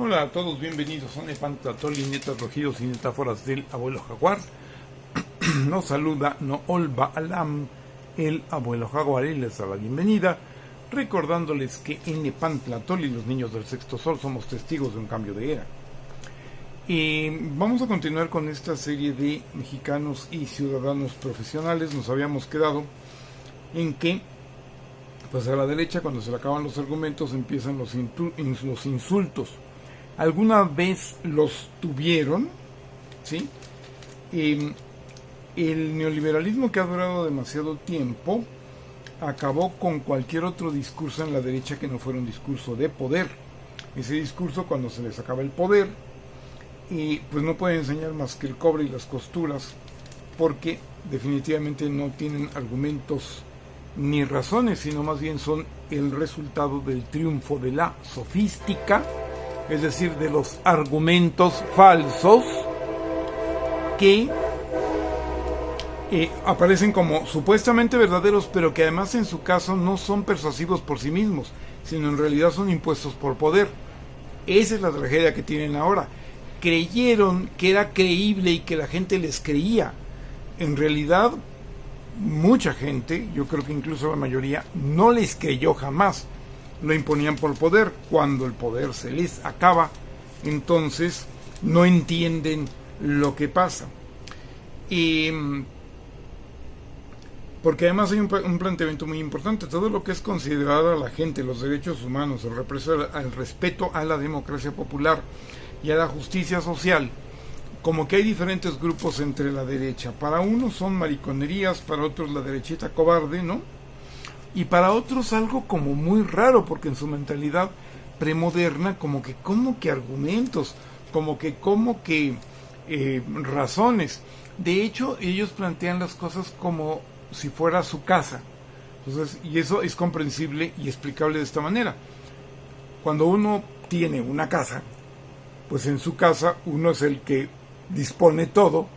Hola a todos, bienvenidos a Nepantlatoli, netas rojidos y metáforas del abuelo jaguar. Nos saluda Noolba Alam, el abuelo jaguar, y les da la bienvenida, recordándoles que en Nepantlatoli, los niños del sexto sol, somos testigos de un cambio de era. Y vamos a continuar con esta serie de mexicanos y ciudadanos profesionales. Nos habíamos quedado en que, pues a la derecha, cuando se le acaban los argumentos, empiezan los insultos. ¿Alguna vez los tuvieron? ¿Sí? El neoliberalismo, que ha durado demasiado tiempo, acabó con cualquier otro discurso en la derecha que no fuera un discurso de poder. Ese discurso, cuando se les acaba el poder, pues no pueden enseñar más que el cobre y las costuras, porque definitivamente no tienen argumentos ni razones, sino más bien son el resultado del triunfo de la sofística, es decir, de los argumentos falsos que aparecen como supuestamente verdaderos, pero que además en su caso no son persuasivos por sí mismos, sino en realidad son impuestos por poder. Esa es la tragedia que tienen ahora. Creyeron que era creíble y que la gente les creía. En realidad, mucha gente, yo creo que incluso la mayoría, no les creyó jamás. Lo imponían por poder. Cuando el poder se les acaba, entonces no entienden lo que pasa. Porque además hay un planteamiento muy importante. Todo lo que es considerado a la gente, los derechos humanos, el respeto a la democracia popular y a la justicia social, como que hay diferentes grupos entre la derecha. Para unos son mariconerías, para otros la derechita cobarde, ¿no? Y para otros algo como muy raro, porque en su mentalidad premoderna, como que argumentos, como que razones. De hecho, ellos plantean las cosas como si fuera su casa. Entonces, y eso es comprensible y explicable de esta manera. Cuando uno tiene una casa, pues en su casa uno es el que dispone todo,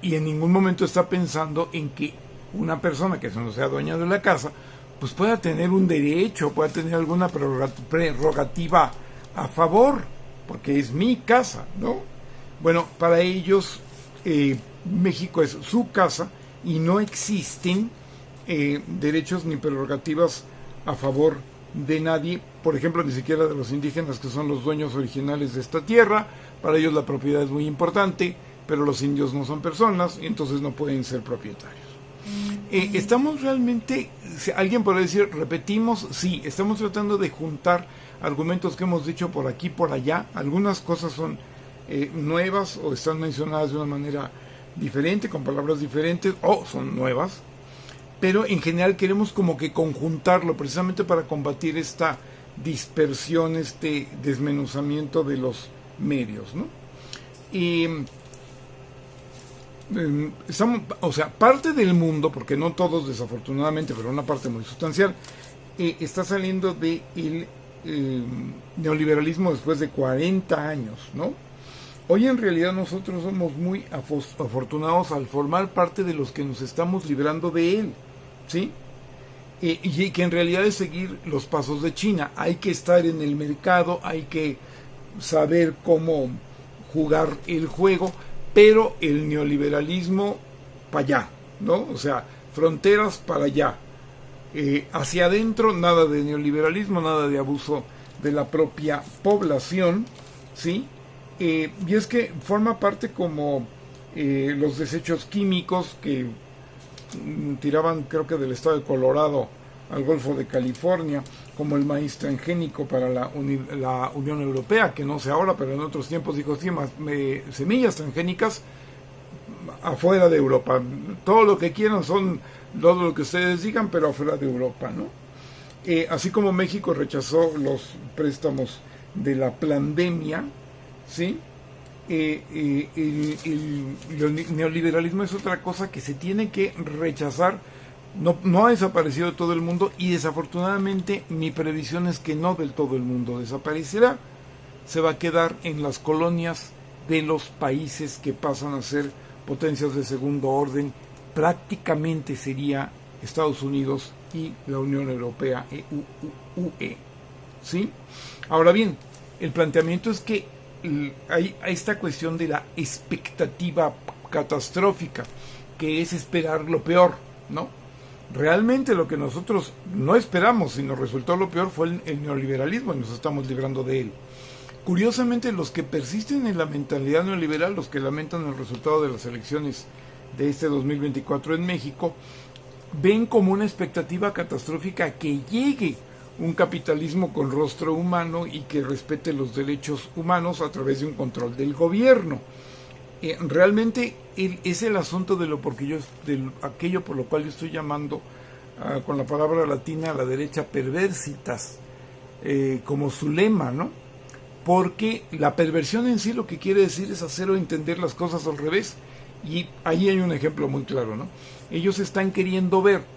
y en ningún momento está pensando en que una persona que no sea dueña de la casa, pues pueda tener un derecho, pueda tener alguna prerrogativa a favor, porque es mi casa, ¿no? Bueno, para ellos México es su casa y no existen derechos ni prerrogativas a favor de nadie, por ejemplo, ni siquiera de los indígenas, que son los dueños originales de esta tierra. Para ellos la propiedad es muy importante, pero los indios no son personas y entonces no pueden ser propietarios. Estamos realmente, alguien podría decir, repetimos, sí, estamos tratando de juntar argumentos que hemos dicho por aquí, por allá. Algunas cosas son nuevas o están mencionadas de una manera diferente, con palabras diferentes, o son nuevas, pero en general queremos como que conjuntarlo precisamente para combatir esta dispersión, este desmenuzamiento de los medios, ¿no? Y parte del mundo, porque no todos desafortunadamente, pero una parte muy sustancial, está saliendo del neoliberalismo después de 40 años, ¿no? Hoy en realidad nosotros somos muy afortunados al formar parte de los que nos estamos librando de él, ¿sí? Y que en realidad es seguir los pasos de China. Hay que estar en el mercado, hay que saber cómo jugar el juego, pero el neoliberalismo para allá, ¿no? O sea, fronteras para allá. Hacia adentro, nada de neoliberalismo, nada de abuso de la propia población, ¿sí? Y es que forma parte como los desechos químicos que tiraban, creo que del estado de Colorado al Golfo de California, como el maíz transgénico para la Unión Europea, que no sé ahora, pero en otros tiempos dijo, sí, semillas transgénicas afuera de Europa. Todo lo que quieran son todo lo que ustedes digan, pero afuera de Europa, ¿no? Así como México rechazó los préstamos de la pandemia, ¿sí? El neoliberalismo es otra cosa que se tiene que rechazar. No ha desaparecido de todo el mundo, y desafortunadamente mi previsión es que no del todo el mundo desaparecerá. Se va a quedar en las colonias de los países que pasan a ser potencias de segundo orden. Prácticamente sería Estados Unidos y la Unión Europea, UE, ¿sí? Ahora bien, el planteamiento es que hay esta cuestión de la expectativa catastrófica, que es esperar lo peor, ¿no? Realmente lo que nosotros no esperamos, sino resultó lo peor, fue el neoliberalismo, y nos estamos librando de él. Curiosamente, los que persisten en la mentalidad neoliberal, los que lamentan el resultado de las elecciones de este 2024 en México, ven como una expectativa catastrófica que llegue un capitalismo con rostro humano y que respete los derechos humanos a través de un control del gobierno. Realmente es el asunto de aquello por lo cual yo estoy llamando con la palabra latina a la derecha perversitas, como su lema, ¿no? Porque la perversión en sí lo que quiere decir es hacer o entender las cosas al revés, y ahí hay un ejemplo muy claro, ¿no? Ellos están queriendo ver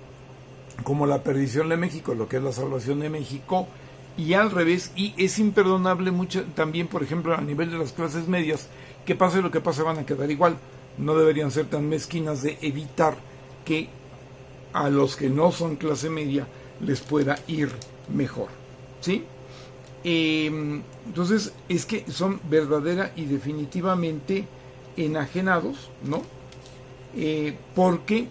como la perdición de México, lo que es la salvación de México, y al revés, y es imperdonable mucho también, por ejemplo, a nivel de las clases medias, que pase lo que pase van a quedar igual. No deberían ser tan mezquinas de evitar que a los que no son clase media les pueda ir mejor, ¿sí? Entonces es que son verdadera y definitivamente enajenados, ¿no? Porque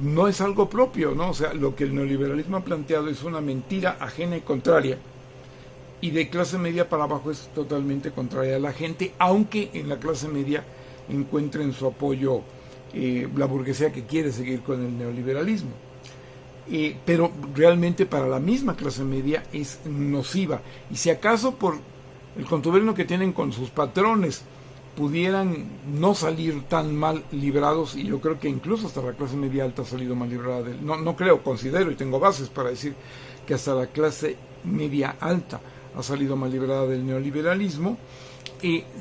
no es algo propio, ¿no? O sea, lo que el neoliberalismo ha planteado es una mentira ajena y contraria, y de clase media para abajo es totalmente contraria a la gente, aunque en la clase media encuentren su apoyo la burguesía que quiere seguir con el neoliberalismo. Pero realmente para la misma clase media es nociva, y si acaso por el contubernio que tienen con sus patrones pudieran no salir tan mal librados, y yo creo que incluso hasta la clase media alta ha salido mal librada de él. No creo, considero y tengo bases para decir que hasta la clase media alta ha salido mal librada del neoliberalismo.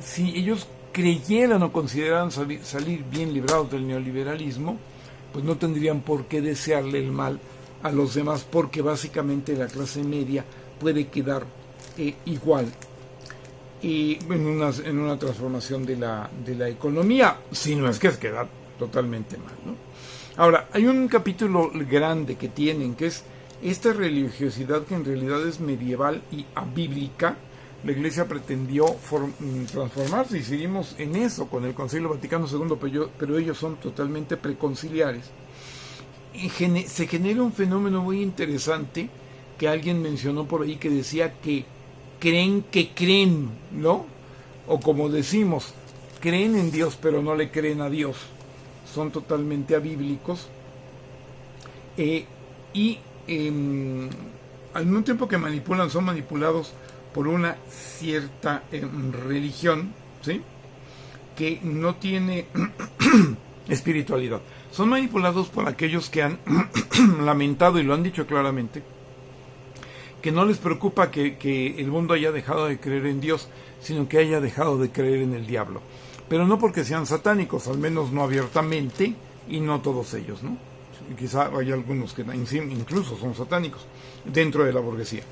Si ellos creyeran o consideraran salir bien librados del neoliberalismo, pues no tendrían por qué desearle el mal a los demás, porque básicamente la clase media puede quedar igual en una transformación de la economía, si no es que queda totalmente mal, ¿no? Ahora, hay un capítulo grande que tienen, que es esta religiosidad que en realidad es medieval y abíblica. La Iglesia pretendió transformarse, y seguimos en eso con el Concilio Vaticano II, pero ellos son totalmente preconciliares. Se genera un fenómeno muy interesante que alguien mencionó por ahí, que decía que creen, ¿no? O como decimos, creen en Dios pero no le creen a Dios. Son totalmente abíblicos. Al mismo tiempo que son manipulados por una cierta religión, ¿sí?, que no tiene espiritualidad. Son manipulados por aquellos que han lamentado, y lo han dicho claramente, que no les preocupa que el mundo haya dejado de creer en Dios, sino que haya dejado de creer en el diablo. Pero no porque sean satánicos, al menos no abiertamente, y no todos ellos, ¿no? Quizá hay algunos que incluso son satánicos dentro de la burguesía.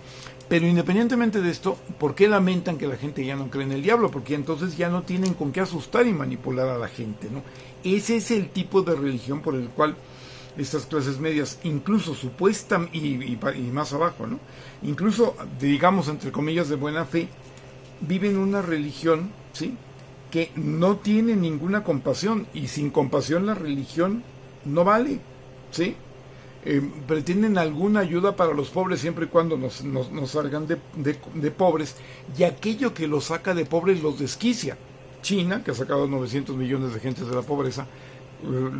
Pero independientemente de esto, ¿por qué lamentan que la gente ya no cree en el diablo? Porque entonces ya no tienen con qué asustar y manipular a la gente, ¿no? Ese es el tipo de religión por el cual estas clases medias, incluso supuestas y más abajo, ¿no?, incluso, digamos, entre comillas, de buena fe, viven una religión, ¿sí?, que no tiene ninguna compasión, y sin compasión la religión no vale, ¿sí? Pretenden alguna ayuda para los pobres siempre y cuando nos salgan de pobres, y aquello que los saca de pobres los desquicia. China, que ha sacado 900 millones de gentes de la pobreza,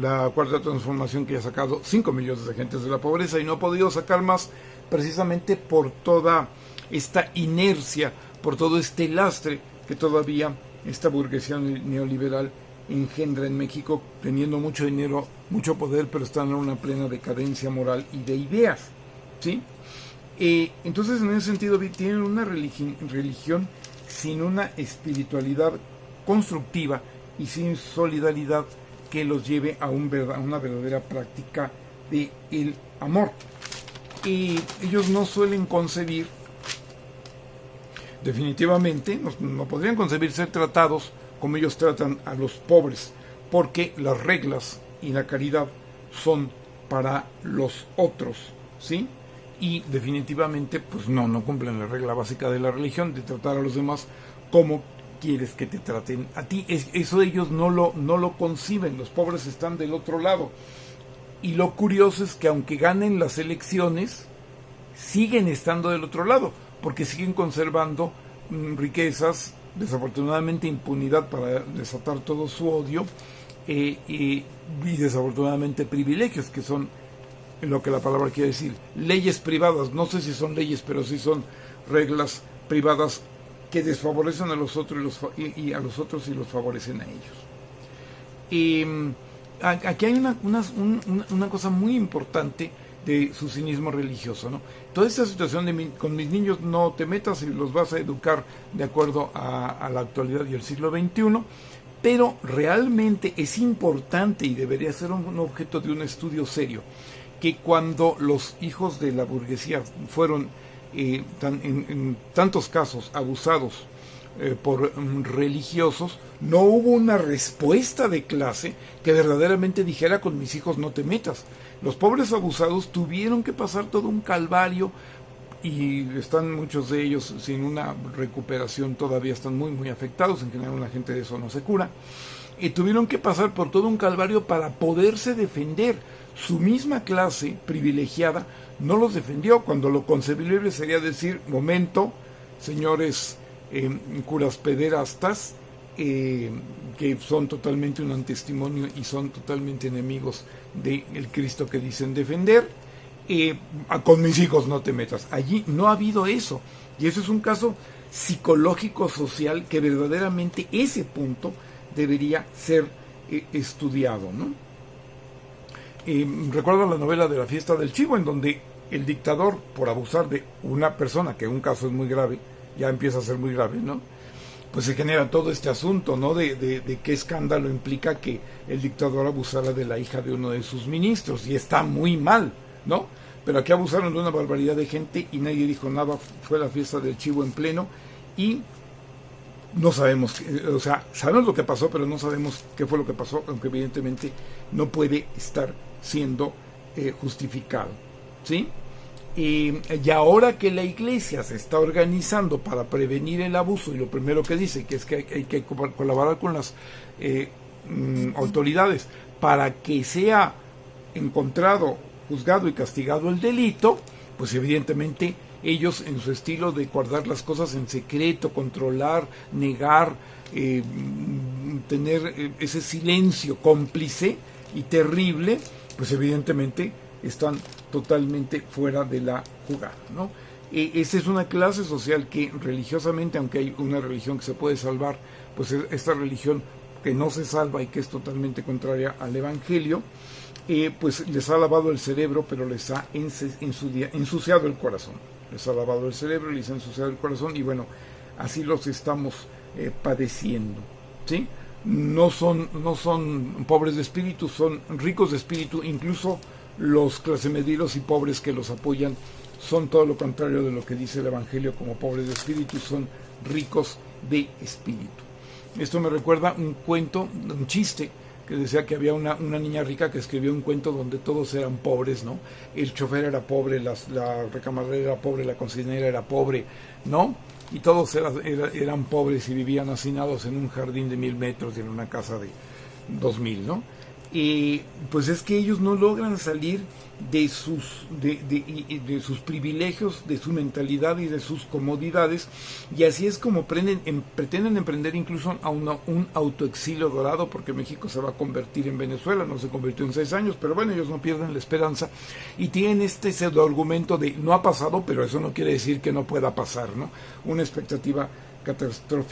la cuarta transformación, que ha sacado 5 millones de gentes de la pobreza, y no ha podido sacar más precisamente por toda esta inercia, por todo este lastre que todavía esta burguesía neoliberal engendra en México, teniendo mucho dinero, mucho poder, pero están en una plena decadencia moral y de ideas, ¿sí? Entonces, en ese sentido, tienen una religión sin una espiritualidad constructiva y sin solidaridad que los lleve a una verdadera práctica de el amor. Y ellos no suelen concebir, definitivamente, no podrían concebir ser tratados como ellos tratan a los pobres, porque las reglas y la caridad son para los otros, ¿sí? y definitivamente pues no cumplen la regla básica de la religión, de tratar a los demás como quieres que te traten a ti. Eso ellos no lo conciben, los pobres están del otro lado. Y lo curioso es que aunque ganen las elecciones, siguen estando del otro lado, porque siguen conservando riquezas, desafortunadamente impunidad para desatar todo su odio, y desafortunadamente privilegios, que son lo que la palabra quiere decir, leyes privadas, no sé si son leyes, pero sí son reglas privadas que desfavorecen a los otros y a los otros y los favorecen a ellos. Aquí hay una cosa muy importante de su cinismo religioso, ¿no? Toda esta situación de con mis niños no te metas y los vas a educar de acuerdo a la actualidad y el siglo XXI, pero realmente es importante y debería ser un objeto de un estudio serio, que cuando los hijos de la burguesía fueron en tantos casos abusados por religiosos, no hubo una respuesta de clase que verdaderamente dijera con mis hijos no te metas. Los pobres abusados tuvieron que pasar todo un calvario y están muchos de ellos sin una recuperación, todavía están muy afectados, en general la gente de eso no se cura, y tuvieron que pasar por todo un calvario para poderse defender. Su misma clase privilegiada no los defendió, cuando lo concebible sería decir, momento, señores curas pederastas, que son totalmente un antitestimonio y son totalmente enemigos del Cristo que dicen defender, con mis hijos no te metas. Allí no ha habido eso, y eso es un caso psicológico social que verdaderamente ese punto debería ser estudiado, ¿no? Recuerdo la novela de La fiesta del chivo, en donde el dictador, por abusar de una persona, que un caso es muy grave, ya empieza a ser muy grave, ¿no? Pues se genera todo este asunto, ¿no? De qué escándalo implica que el dictador abusara de la hija de uno de sus ministros, y está muy mal, ¿no? Pero aquí abusaron de una barbaridad de gente y nadie dijo nada, fue la fiesta del chivo en pleno, y no sabemos, o sea, sabemos lo que pasó, pero no sabemos qué fue lo que pasó, aunque evidentemente no puede estar siendo justificado, ¿sí? Y ahora que la iglesia se está organizando para prevenir el abuso, y lo primero que dice que es que hay que colaborar con las autoridades para que sea encontrado, juzgado y castigado el delito, pues evidentemente ellos, en su estilo de guardar las cosas en secreto, controlar, negar, tener ese silencio cómplice y terrible, pues evidentemente están totalmente fuera de la jugada, ¿no? Esa es una clase social que religiosamente, aunque hay una religión que se puede salvar, pues esta religión que no se salva y que es totalmente contraria al Evangelio, pues les ha lavado el cerebro, pero les ha ensuciado el corazón. Les ha lavado el cerebro y les ha ensuciado el corazón, y bueno, así los estamos padeciendo, ¿sí? No son pobres de espíritu, son ricos de espíritu. Incluso los clasemedieros y pobres que los apoyan son todo lo contrario de lo que dice el Evangelio. Como pobres de espíritu, son ricos de espíritu. Esto me recuerda un cuento, un chiste, que decía que había una niña rica que escribió un cuento donde todos eran pobres, ¿no? El chofer era pobre, la recamarera era pobre, la cocinera era pobre, ¿no? Y todos eran pobres y vivían hacinados en un jardín de 1000 metros y en una casa de 2000, ¿no? Y pues es que ellos no logran salir de sus privilegios, de su mentalidad y de sus comodidades, y así es como pretenden emprender incluso a un autoexilio dorado, porque México se va a convertir en Venezuela. No se convirtió en 6 años, pero bueno, ellos no pierden la esperanza y tienen este pseudo argumento de no ha pasado, pero eso no quiere decir que no pueda pasar, ¿no? Una expectativa catastrófica